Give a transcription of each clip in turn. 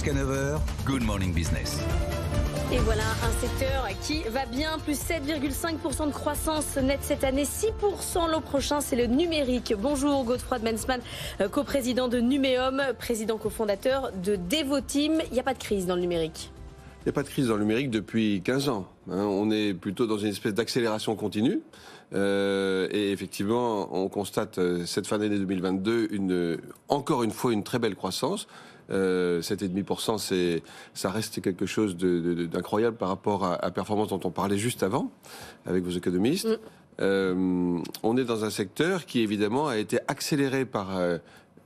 Jusqu'à 9h, Good Morning Business. Et voilà un secteur qui va bien, plus 7,5% de croissance nette cette année, 6% l'an prochain, c'est le numérique. Bonjour Godefroy Bensman, coprésident de Numéum, président cofondateur de Devoteam. Il n'y a pas de crise dans le numérique? Il n'y a pas de crise dans le numérique depuis 15 ans. On est plutôt dans une espèce d'accélération continue. Et effectivement, on constate cette fin d'année 2022 encore une fois une très belle croissance. 7,5%, ça reste quelque chose d'incroyable par rapport à la performance dont on parlait juste avant, avec vos économistes. On est dans un secteur qui, évidemment, a été accéléré par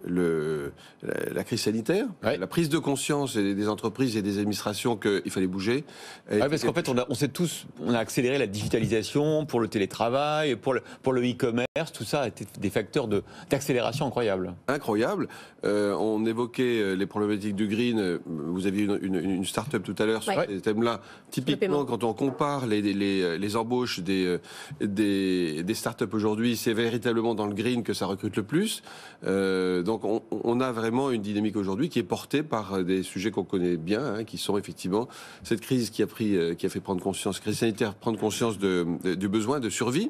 la crise sanitaire, la prise de conscience des entreprises et des administrations qu'il fallait bouger. Parce qu'en fait, on sait tous, on a accéléré la digitalisation pour le télétravail, pour le e-commerce, tout ça a été des facteurs d'accélération incroyables. Incroyable. On évoquait les problématiques du green. Vous aviez une start-up tout à l'heure sur ces thèmes-là. Typiquement, quand on compare les embauches des start-up aujourd'hui, c'est véritablement dans le green que ça recrute le plus. Donc on a vraiment une dynamique aujourd'hui qui est portée par des sujets qu'on connaît bien, qui sont effectivement cette crise qui a fait prendre conscience, crise sanitaire, prendre conscience du besoin de survie,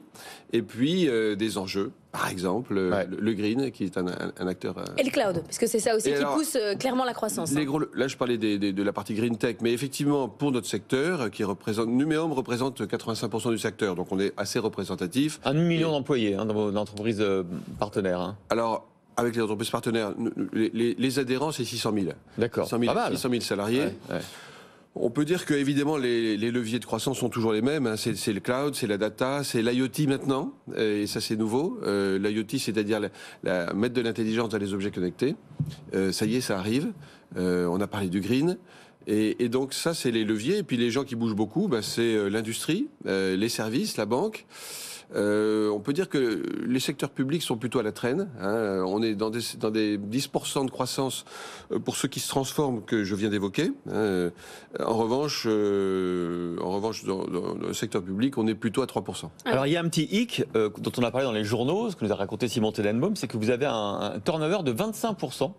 et puis des enjeux. Par exemple, le green, qui est un acteur... Et le cloud, parce que c'est ça aussi qui pousse clairement la croissance. Là, je parlais de la partie green tech, mais effectivement, pour notre secteur, Numéum représente 85% du secteur, donc on est assez représentatif. 1 million d'employés dans vos entreprises partenaires. Alors, avec les entreprises partenaires, les adhérents, c'est 600 000. D'accord, 600 000 salariés. On peut dire que, évidemment, les leviers de croissance sont toujours les mêmes. C'est le cloud, c'est la data, c'est l'IoT maintenant, et ça c'est nouveau. L'IoT, c'est-à-dire mettre de l'intelligence dans les objets connectés. Ça y est, ça arrive. On a parlé du green. Et donc ça, c'est les leviers. Et puis les gens qui bougent beaucoup, c'est l'industrie, les services, la banque. On peut dire que les secteurs publics sont plutôt à la traîne. On est dans des 10% de croissance pour ceux qui se transforment que je viens d'évoquer. En revanche, dans le secteur public, on est plutôt à 3%. Alors il y a un petit hic dont on a parlé dans les journaux, ce que nous a raconté Simon Tenenbaum, c'est que vous avez un turnover de 25%.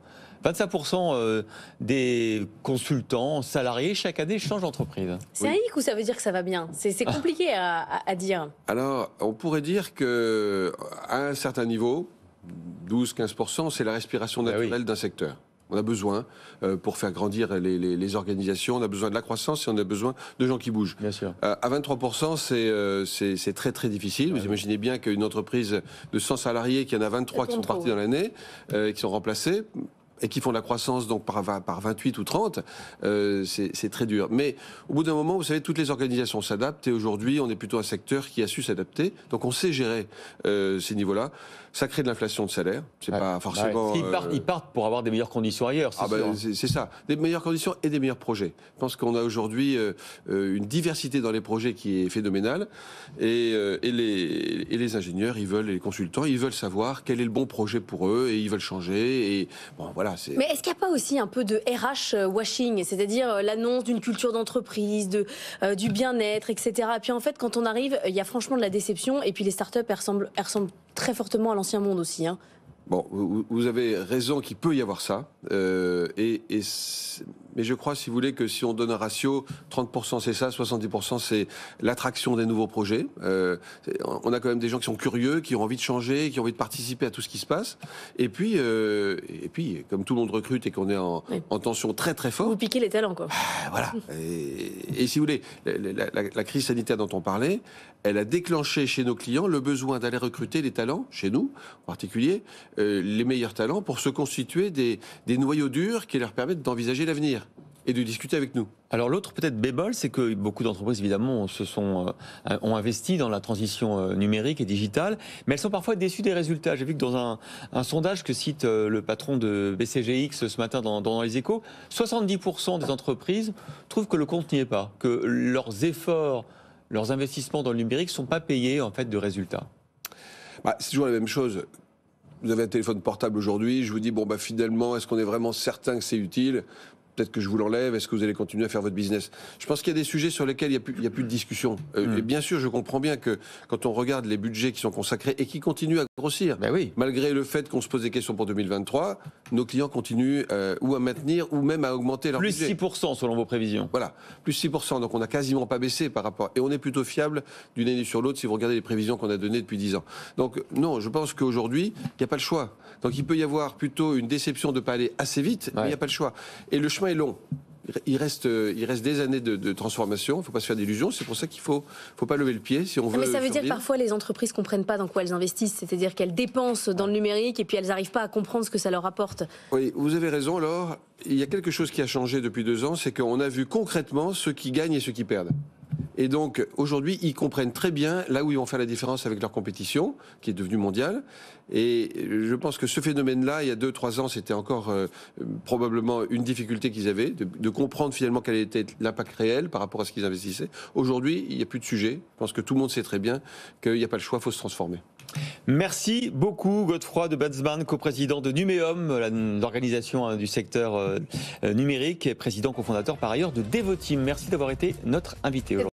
25% des consultants, salariés, chaque année changent d'entreprise. C'est un hic ou ça veut dire que ça va bien? C'est compliqué à dire. Alors, on pourrait dire qu'à un certain niveau, 12-15%, c'est la respiration naturelle d'un secteur. On a besoin, pour faire grandir les organisations, on a besoin de la croissance et on a besoin de gens qui bougent. Bien sûr. À 23%, c'est très très difficile. Vous imaginez bien qu'une entreprise de 100 salariés, qu'il y en a 23 qui sont partis dans l'année, qui sont remplacés, et qui font de la croissance donc par 28 ou 30, c'est très dur. Mais au bout d'un moment, vous savez, toutes les organisations s'adaptent et aujourd'hui, on est plutôt un secteur qui a su s'adapter. Donc on sait gérer ces niveaux-là. Ça crée de l'inflation de salaire. C'est pas forcément... Ils partent pour avoir des meilleures conditions ailleurs, c'est ça. Des meilleures conditions et des meilleurs projets. Je pense qu'on a aujourd'hui une diversité dans les projets qui est phénoménale. Et les ingénieurs, et les consultants, ils veulent savoir quel est le bon projet pour eux et ils veulent changer. Et bon, voilà. Mais est-ce qu'il n'y a pas aussi un peu de RH washing, c'est-à-dire l'annonce d'une culture d'entreprise, du bien-être, etc. Et puis en fait, quand on arrive, il y a franchement de la déception. Et puis les startups, elles ressemblent très fortement à l'ancien monde aussi. Bon, vous avez raison qu'il peut y avoir ça. Mais je crois, si vous voulez, que si on donne un ratio, 30% c'est ça, 70% c'est l'attraction des nouveaux projets. On a quand même des gens qui sont curieux, qui ont envie de changer, qui ont envie de participer à tout ce qui se passe. Et puis comme tout le monde recrute et qu'on est en tension très très forte... Vous piquez les talents, quoi. Voilà. Et si vous voulez, la crise sanitaire dont on parlait, elle a déclenché chez nos clients le besoin d'aller recruter les talents, chez nous en particulier, les meilleurs talents pour se constituer des noyaux durs qui leur permettent d'envisager l'avenir et de discuter avec nous. Alors l'autre peut-être bémol, c'est que beaucoup d'entreprises évidemment ont investi dans la transition numérique et digitale, mais elles sont parfois déçues des résultats. J'ai vu que dans un sondage que cite le patron de BCGX ce matin dans les Échos, 70% des entreprises trouvent que le compte n'y est pas, que leurs efforts, leurs investissements dans le numérique ne sont pas payés en fait de résultats. C'est toujours la même chose. Vous avez un téléphone portable aujourd'hui, je vous dis, finalement, est-ce qu'on est vraiment certain que c'est utile ? peut-être que je vous l'enlève, est-ce que vous allez continuer à faire votre business? Je pense qu'il y a des sujets sur lesquels il n'y a plus de discussion. Et bien sûr, je comprends bien que quand on regarde les budgets qui sont consacrés et qui continuent à grossir, malgré le fait qu'on se pose des questions pour 2023, nos clients continuent ou à maintenir ou même à augmenter leur budget. Plus 6% selon vos prévisions. Voilà, plus 6%. Donc on n'a quasiment pas baissé par rapport. Et on est plutôt fiable d'une année sur l'autre si vous regardez les prévisions qu'on a données depuis 10 ans. Donc non, je pense qu'aujourd'hui, il n'y a pas le choix. Donc il peut y avoir plutôt une déception de ne pas aller assez vite, mais il n'y a pas le choix. Et le chemin est long. Il reste des années de transformation. Il ne faut pas se faire d'illusions. C'est pour ça qu'il ne faut pas lever le pied si on veut. Mais ça veut dire que parfois les entreprises ne comprennent pas dans quoi elles investissent. C'est-à-dire qu'elles dépensent dans le numérique et puis elles n'arrivent pas à comprendre ce que ça leur apporte. Oui, vous avez raison. Alors, il y a quelque chose qui a changé depuis 2 ans. C'est qu'on a vu concrètement ceux qui gagnent et ceux qui perdent. Et donc, aujourd'hui, ils comprennent très bien là où ils vont faire la différence avec leur compétition, qui est devenue mondiale. Et je pense que ce phénomène-là, il y a 2-3 ans, c'était encore probablement une difficulté qu'ils avaient, de comprendre finalement quel était l'impact réel par rapport à ce qu'ils investissaient. Aujourd'hui, il n'y a plus de sujet. Je pense que tout le monde sait très bien qu'il n'y a pas le choix, il faut se transformer. Merci beaucoup Godefroy de Bensman, coprésident de Numéum, l'organisation du secteur numérique, et président cofondateur par ailleurs de Devoteam. Merci d'avoir été notre invité aujourd'hui.